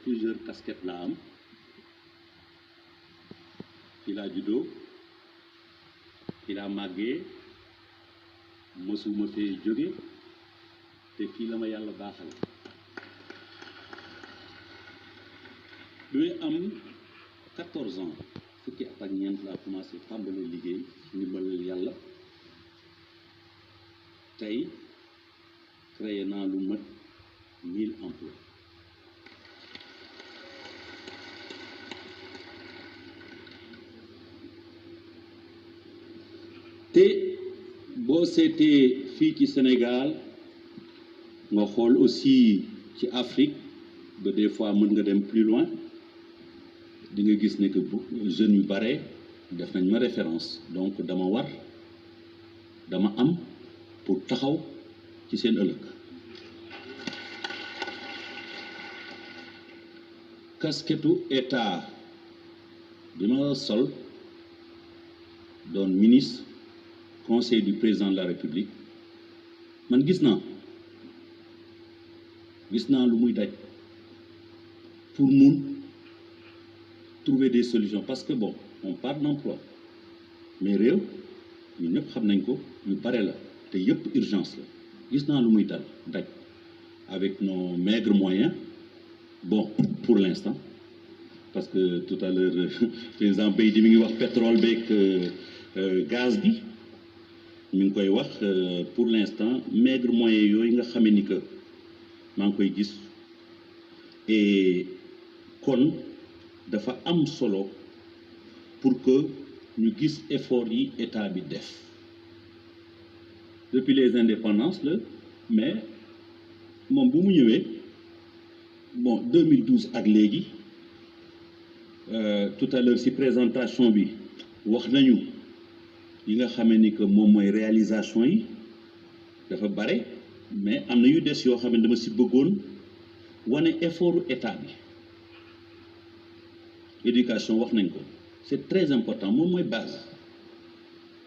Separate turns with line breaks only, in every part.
plusieurs casquettes la am fii laa juddoo fii laa màggee mësuma fee jóge te fii la ma yàlla baaxal bi may am 14 ans fukki at ak ñeent laa commencé tàmbale liggéey ndimbalal yàlla tey créé naa lu mat 1000 emplois te boo seetee fii ci Sénégal nga xool aussi ci Afrique ba des fois mën nga dem plus loin di nga gis ne que jeunes yu bare def nañ ma référence donc dama am pour taxaw ci seen ëllëg casquettu état bi ma sol doon ministre conseil du président de la République man gis naa lu muy daj pour mun trouver des solutions parce que bon on parle d'emploi mais réew ñu ñëpp xam nañ ko yu bare la te yëpp urgence la gis naa lu muy daj avec nos maigres moyens bon pour l'instant parce que tout à l'heure président Beydi mi ngi wax pétrole beeg gaz bi mi ngi koy wax pour l'instant maigre moyens yooyu nga xamee ni que maa ngi koy gis et kon dafa am solo pour que ñu gis effort yi état bi def depuis les indépendances la mais moom bu mu ñëwee bon 2012 ak léegi tout à l'heure ci présentation bi wax nañu yi nga xamee ni que moom mooy réalisation yi dafa bare mais am na yu des yoo xam ne dama ci bëggoon wane effortu état bi éducation wax nañ ko c'est très important moom mooy base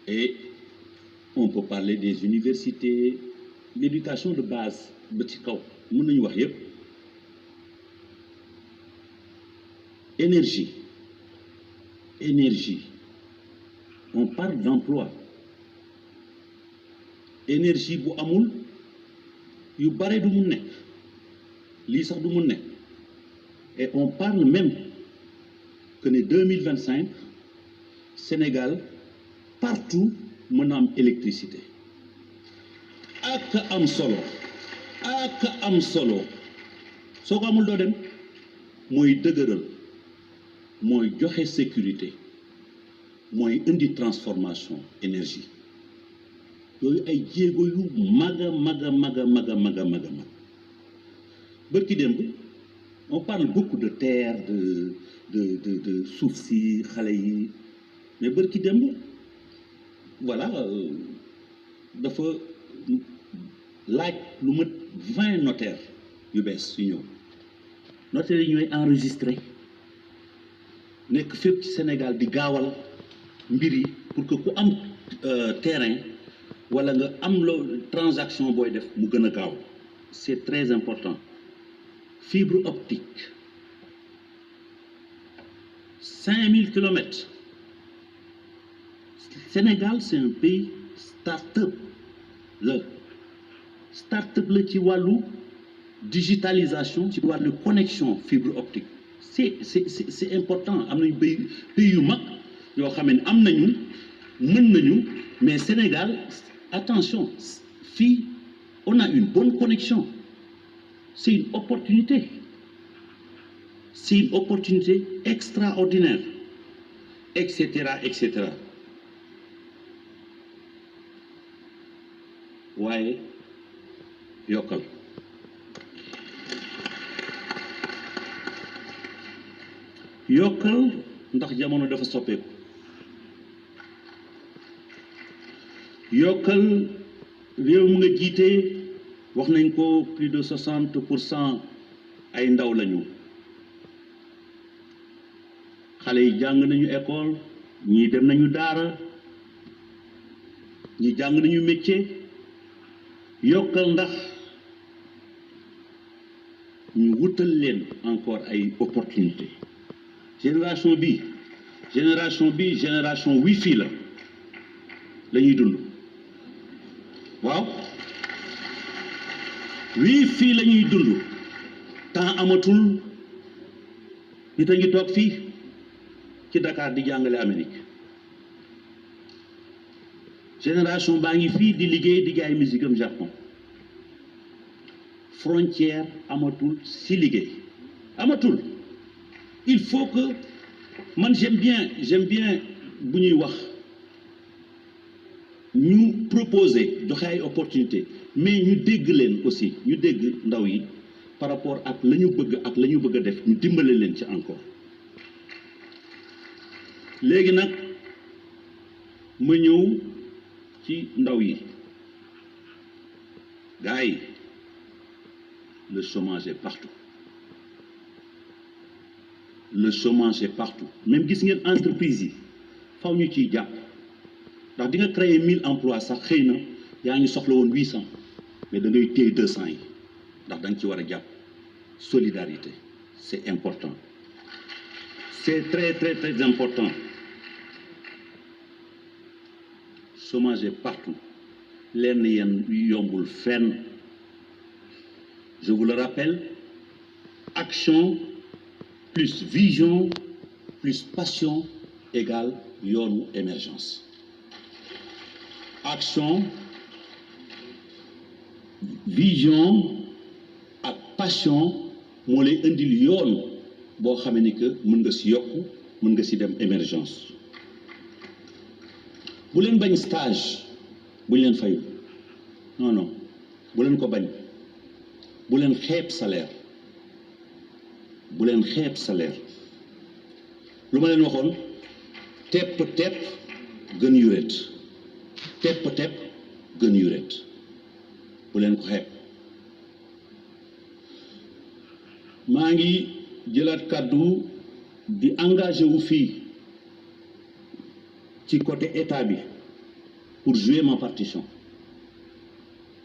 et on peut parler des universités l'éducation de base ba ci kaw mën nañu wax yépp énergie on parle d'emploi énergie bu amul yu bare du mu nekk lii sax du mu nekk et on parle même que ne 2025 Sénégal partout mën na am électricité ak am solo soo ko amul doo dem mooy dëgëral mooy joxe sécurité mooy indi transformation énergie yooyu ay jéego yu mag bërki démb on parle beaucoup de terre de suuf si xale yi mais bërki démb voilà dafa laaj lu mat 20 notaires yu bees yu ñëw notaires yi ñooy enregistré nekk fépp ci Sénégal di gaawal mbir yi pour que ku am terrain wala nga am transaction booy def mu gën a gaaw c'est très important fibre optique 5000 kilomètres Sénégal c'est un pays start-up la ci wàllu digitalisation ci wàllu connexion fibre optique c'est important am nañu pays yu mag yoo xam ne am nañu mën nañu mais Sénégal attention fii on a une bonne connexion c'est une opportunité extraordinaire etc waaye yokkal ndax jamono dafa soppeeku yokkal réew mu nga jiite wax nañ ko plus de 60% ay ndaw lañu xale yi jàng nañu école ñii dem nañu daara ñi jàng nañu métier yokkal ndax ñu wutal leen encore ay opportunité génération bi génération wifi la ñuy dund waaw wifi la ñuy dund temps amatul nit a ngi toog fii ci Dakar di jàngale Amérique génération baa ngi fii di liggéey di jaay musique am Japon frontière amatul si liggéey amatul il faut que man j'aime bien bu ñuy wax ñu proposer joxe ay opportunité mais ñu dégg leen aussi ñu dégg ndaw yi par rapport ak la ñu bëgg ak la ñu bëgg a def ñu dimbale leen ci encore léegi nag ma ñëw ci ndaw yi gars yi le chômage est partout même gis ngeen entreprise yi faw ñu ciy jàpp ndax di nga créer 1000 emplois sax xëy na yaa ngi soxla woon 800 mais da ngay téye 200 yi ndax da nga ci war a jàpp solidarité c'est important c'est très important chômage est partout lenn yenn yombul fenn je vous le rappelle action plus vision plus passion égale yoonu émergence action vision ak passion moo lay indil yoon boo xamee ni que mën nga si yokku mën nga si dem émergence bu leen bañ stage bu ñu leen fayul non bu leen ko bañ bu leen xeeb salaire lu ma leen waxoon tepp gën yuret tepp gën yuret bu leen ko xeeb maa ngi jëlaat kàddu di engagé wu fii ci côté état bi pour jouer ma partition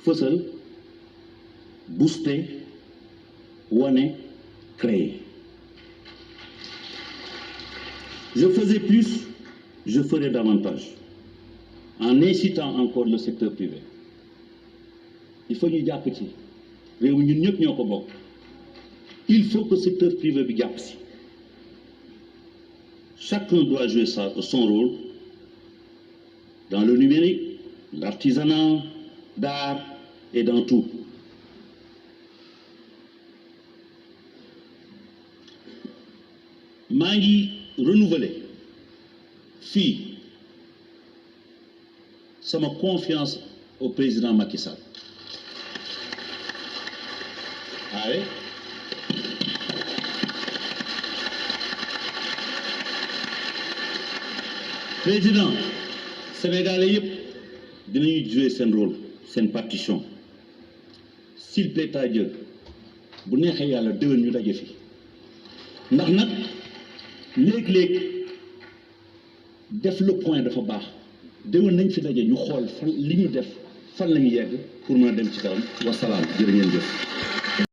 fësal booster wane créer je faisais plus je ferai davantage en incitant encore le secteur privé il faut ñu jàpp ci réew mi ñun ñëpp ñoo ko bokk il faut que secteur privé bi jàpp si chacun doit jouer son rôle dans le numérique l'artisanat d'art et dans tout maa ngi renouveler fii sama confiance au président Macky Sall waaye président sénégalais yëpp dinañuy jouer seen rôle seen partition s'il plaît à Dieu bu neexee yàlla déwén ñu daje fi ndax nag léeg-léeg def le point dafa baax déwén nañ fi daje ñu xool fan li ñu def fan lañu yegg pour mën a dem ci kanam wasalaam jërë ngeen jëf